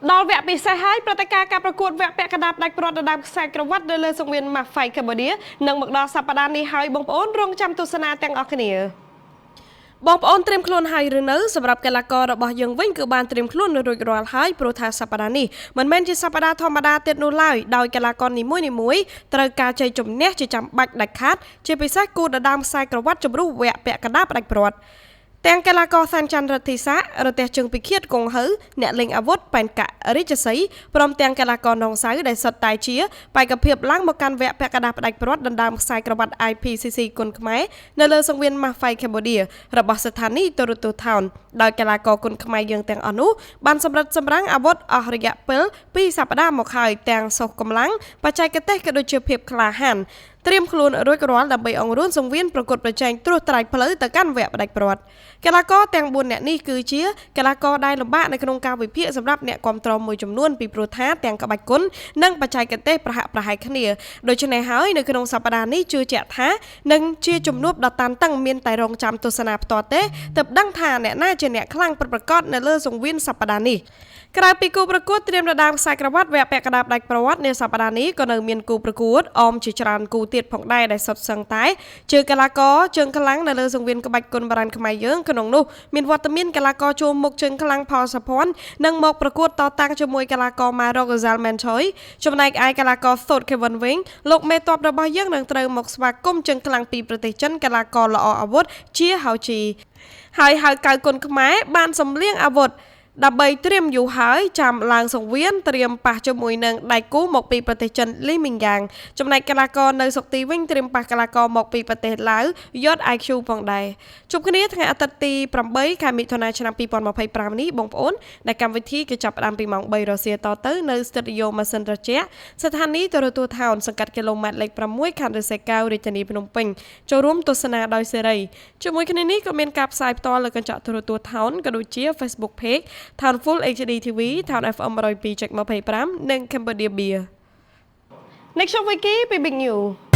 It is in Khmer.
ដល់វគ្គពិសេសហើយព្រឹត្តិការណ៍ការប្រកួតវគ្គពាក់កណ្ដាលផ្ដាច់ប្រវត្តិដើមខ្សែក្រវ៉ាត់នៅលើសង្វៀនម៉ាហ្វៃកម្ពុជានឹងមកដល់សប្តាហ៍នេះហើយបងប្អូនរងចាំទស្សនាទាំងអស់គ្នាបងប្អូនត្រៀមខ្លួនហើយឬនៅសម្រាប់កីឡាកររបស់យើងវិញគឺបានត្រៀមខ្លួនរួចរាល់ហើយព្រោះថាសប្តាហ៍នេះមិនមែនជាសប្តាហ៍ធម្មតាទៀតនោះឡើយដោយកីឡាករនីមួយៗត្រូវការជ័យជំនះជាចាំបាច់ដាច់ខាតជាពិសេសគូដណ្ដើមខ្សែក្រវ៉ាត់ជម្រុះវគ្គពាក់កណ្ដាលផ្ដាច់ប្រវត្តិទាំងកីឡាករសានច័ន្ទរទ្ធីសារទេះជើងពិឃាតគង់ហៅអ្នកលេងអាវុធប៉ែនករិជសីព្រមទាំងកីឡាករនងសៅដែលសុទ្ធតែជាបេក្ខភាពឡើងមកកាន់វគ្គពាក់កណ្ដាលផ្ដាច់ប្រវត្តិដណ្ដើមខ្សែក្រវ៉ាត់ IPCC គុនខ្មែរនៅលើសង្វៀនម៉ាហ្វៃកម្ពុជារបស់ស្ថានីយទូរទស្សន៍ថោនដោយកីឡាករគុនខ្មែរយើងទាំងអស់នោះបានសម្រិតសម្រាំងអាវុធអស់រយៈពេល2សប្តាហ៍មកហើយទាំងសុខកម្លាំងបច្ចេកទេសក៏ដូចជាភាពក្លាហានត្រៀមខ្លួនរួចរាល់ដើម្បីអង្រួនសង្វៀនប្រកួតប្រជែងត្រួសត្រាយផ្លូវទៅកាន់វគ្គផ្ដាច់ប្រវត្តិកីឡាករទាំង4នាក់នេះគឺជាកីឡាករដែលលំបាកនៅក្នុងការវិភាគសម្រាប់អ្នកគាំទ្រមួយចំនួនពីព្រោះថាទាំងក្បាច់គុណនិងបច្ចេកទេសប្រហាក់ប្រហែលគ្នាដូច្នេះហើយនៅក្នុងសប្តាហ៍នេះជឿជាក់ថានឹងជាជំនួបដ៏តានតឹងមានតែរងចាំទស្សនាផ្ទាល់ទេទើបដឹងថាអ្នកណាជាអ្នកខ្លាំងពិតប្រាកដនៅលើសង្វៀនសប្តាហ៍នេះក្រៅពីគូប្រកួតត្រៀមដណ្ដើមខ្សែក្រវ៉ាត់វគ្គពាក់កណ្ដាលផ្ដាច់ប្រវត្តិនៅសប្តាហ៍នេះក៏នៅមានគូប្រកួតអមជាច្រើនគូទៀតផងដែរដែលសុទ្ធសឹងតែជើងកីឡាករជើងខ្លាំងនៅលើសង្វៀនក្បាច់គុនបារាំងខ្មែរយើងក្នុងនោះមានវត្តមានកីឡាករជួមមុខជើងខ្លាំងផលសុភ័ណ្ឌនិងមកប្រកួតតតាំងជាមួយកីឡាករម៉ារ៉ុកហ្សាល់មែនឆុយចំណែកឯកីឡាករសូតខេវិនវិញលោកមេតបរបស់យើងនឹងត្រូវមកស្វាគមន៍ជើងខ្លាំងពីប្រទេសចិនកីឡាករល្អអាវុធជាហៅជីហើយហៅកៅគុនខ្មែរបានសម្លៀងអាវុធដើម្បីត្រៀមយូរហើយចាំឡើងសង្វៀនត្រៀមប៉ះជាមួយនឹងដៃគូមកពីប្រទេសចិនលីមីងយ៉ាងចំណែកកីឡាករនៅសុកទីវិញត្រៀមប៉ះកីឡាករមកពីប្រទេសឡាវយត IQ ផងដែរជួបគ្នាថ្ងៃអាទិត្យទី8ខែមិថុនាឆ្នាំ2025នេះបងប្អូនដែលកម្មវិធីគឺចាប់ផ្ដើមពីម៉ោង3រសៀលតទៅនៅស្ទូឌីយោម៉ាស៊ីនត្រជាក់ស្ថានីយទូរទស្សន៍ថោនសង្កាត់គីឡូម៉ែត្រលេខ6ខណ្ឌរិស័យកែវរាជធានីភ្នំពេញចូលរួមទស្សនាដោយសេរីជាមួយគ្នានេះក៏មានការផ្សាយផ្ទាល់លើកញ្ចក់ទូរទស្សន៍ថោនក៏ដូចជា Facebook Page Town Full HD TV Town FM 102.25និង Cambodia Beer Next Week ពី Big New